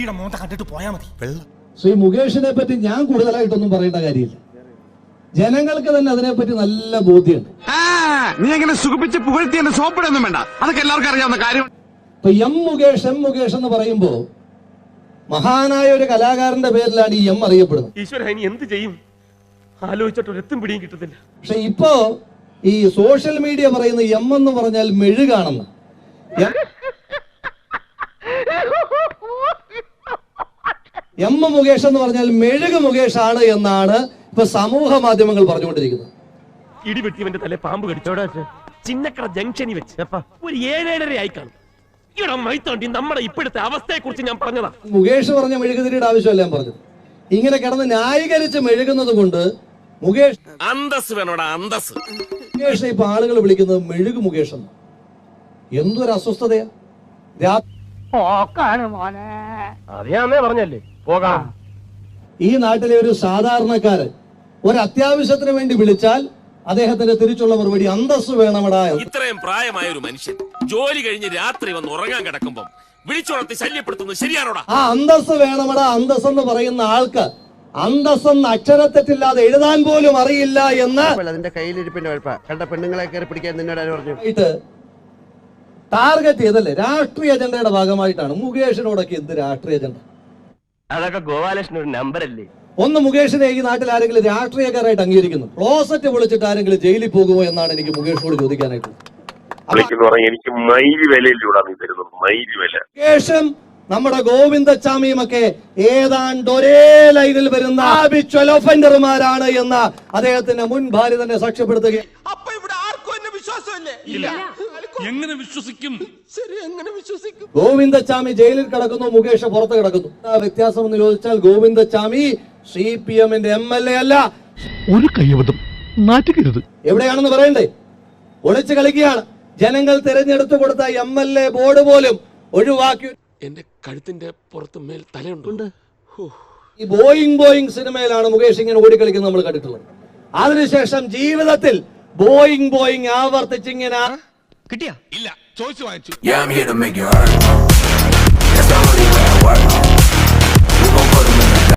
പട്ടിയുടെ മോന്ത കണ്ടിട്ട് പോയാ മതി. ശ്രീ മുകേഷിനെ പറ്റി ഞാൻ കൂടുതലായിട്ടൊന്നും പറയേണ്ട കാര്യമില്ല. ജനങ്ങൾക്ക് തന്നെ അതിനെപ്പറ്റി നല്ല ബോധ്യമുണ്ട്. നീ എങ്ങനെ സുഖിപ്പിച്ച് പുകഴ്ത്തി എന്നെ സോപ്പിടൊന്നും വേണ്ട, അതൊക്കെ എല്ലാവർക്കും അറിയാവുന്ന കാര്യം. ഇപ്പൊ എം മുകേഷ് എന്ന് പറയുമ്പോ മഹാനായ ഒരു കലാകാരന്റെ പേരിലാണ് ഈ എം അറിയപ്പെടുന്നത്. ഈശ്വര, ഇനി എന്ത് ചെയ്യും ആലോചിച്ചിട്ട് ഒരെത്തും പിടിയും കിട്ടുന്നില്ല. പക്ഷെ ഇപ്പോ ഈ സോഷ്യൽ മീഡിയ പറയുന്ന എം എന്ന് പറഞ്ഞാൽ മെഴുകാണെന്ന്. എം മുകേഷ് എന്ന് പറഞ്ഞാൽ മെഴുക് മുകേഷാണ് എന്നാണ് ഇപ്പൊ സമൂഹ മാധ്യമങ്ങൾ പറഞ്ഞുകൊണ്ടിരിക്കുന്നത്. ഇടിവെട്ടിവന്റെ തലേ പാമ്പ് കടിച്ചോടാ ചിന്നക്കട ജംഗ്ഷനിൽ വെച്ച് ഒരു 7-7:30 ആയി കാണും. ഇവിടെ മൈത്തോണ്ടി നമ്മുടെ ഇപ്പോഴത്തെ അവസ്ഥയെ കുറിച്ച് ഞാൻ പറഞ്ഞതാ. മുകേഷ് പറഞ്ഞ മെഴുകുതിരിയുടെ ആവശ്യമല്ല ഞാൻ പറഞ്ഞത്. ഇങ്ങനെ കിടന്ന് ന്യായീകരിച്ച് മെഴുകുന്നത് കൊണ്ട് മുകേഷ് അന്തസ് വേണോടാ, അന്തസ്. മുകേഷ് ഇപ്പൊ ആളുകൾ വിളിക്കുന്നത് മെഴുക് മുകേഷ് എന്ന്. എന്തൊരു അസ്വസ്ഥതയാ. അറിയാന്നേ പറഞ്ഞല്ലേ പോകാം. ഈ നാട്ടിലെ ഒരു സാധാരണക്കാരൻ ഒരു അത്യാവശ്യത്തിന് വേണ്ടി വിളിച്ചാൽ അദ്ദേഹത്തിന്റെ തിരിച്ചുള്ള മറുപടി അന്തസ് വേണമടാ. ഇത്രയും പ്രായമായ ഒരു മനുഷ്യൻ ജോലി കഴിഞ്ഞ് രാത്രി വന്ന് ഉറങ്ങാൻ കിടക്കുമ്പോ വിളിച്ചുണർത്തി ശല്യപ്പെടുത്തുന്നത് ശരിയാണോടാ? ആ അന്തസ് വേണമടാ അന്തസ് എന്ന് പറയുന്ന ആൾക്ക് അന്തസ്സെന്ന് അക്ഷരത്തെറ്റില്ലാതെ എഴുതാൻ പോലും അറിയില്ല എന്ന് അതിന്റെ കയ്യിലിരിപ്പിന്റെ കുഴപ്പ കണ്ട പെണ്ണുങ്ങളെ കയറി പിടിക്കാൻ നിന്നോട് പറഞ്ഞു ടാർഗറ്റ് ചെയ്തല്ലേ. രാഷ്ട്രീയ അജണ്ടയുടെ ഭാഗമായിട്ടാണ്. മുകേഷിനോടൊക്കെ എന്ത് രാഷ്ട്രീയ അജണ്ട? അതൊക്കെ ഗോപാലകൃഷ്ണൻ ഒരു നമ്പർ അല്ലേ. ഒന്ന് മുകേഷിനെ ഈ നാട്ടിൽ ആരെങ്കിലും രാഷ്ട്രീയക്കാരായിട്ട് അംഗീകരിക്കുന്നു? ക്ലോസറ്റ് വിളിച്ചിട്ട് ആരെങ്കിലും ജയിലിൽ പോകുമോ എന്നാണ് എനിക്ക് മുകേഷിനോട് ചോദിക്കാനായിട്ട്. എനിക്ക് മൈലി വിലയിലൂടെ തരുന്നത്, മൈലി വില. മുകേഷും നമ്മുടെ ഗോവിന്ദച്ചാമിയും ഒക്കെ ഏതാണ്ട് ഒരേ ലൈനിൽ വരുന്ന ഒഫൻഡർമാരാണ് എന്ന അദ്ദേഹത്തിന്റെ മുൻ ഭാര്യ തന്നെ സാക്ഷ്യപ്പെടുത്തുകയും. എങ്ങനെ വിശ്വസിക്കും? ഗോവിന്ദച്ചാമി ജയിലിൽ കിടക്കുന്നു, മുകേഷ് പുറത്ത് കിടക്കുന്നു. വ്യത്യാസം എന്ന് ചോദിച്ചാൽ ഗോവിന്ദച്ചാമി CPM-ന്റെ MLA അല്ല. ഒരു കൈവതം നാറ്റുകരുത്. എവിടെയാണെന്ന് പറയണ്ടേ? ഒളിച്ചു കളിക്കുകയാണ്. ജനങ്ങൾ തിരഞ്ഞെടുത്തു കൊടുത്ത MLA ബോർഡ് പോലും ഒഴിവാക്കി. എന്റെ കഴുത്തിന്റെ പുറത്ത് മേൽ തലയുണ്ട്. ഈ ബോയിങ് സിനിമയിലാണ് മുകേഷ് ഇങ്ങനെ ഓടിക്കളിക്കുന്നത് നമ്മൾ കണ്ടിട്ടുള്ളത്. അതിനുശേഷം ജീവിതത്തിൽ ബോയിങ് ആവർത്തിച്ചിങ്ങനെ കിട്ടിയാ ഇല്ല, ചോദിച്ചു വാങ്ങിച്ചു. Yeah, I'm here to make you hurt. That's the only way I work.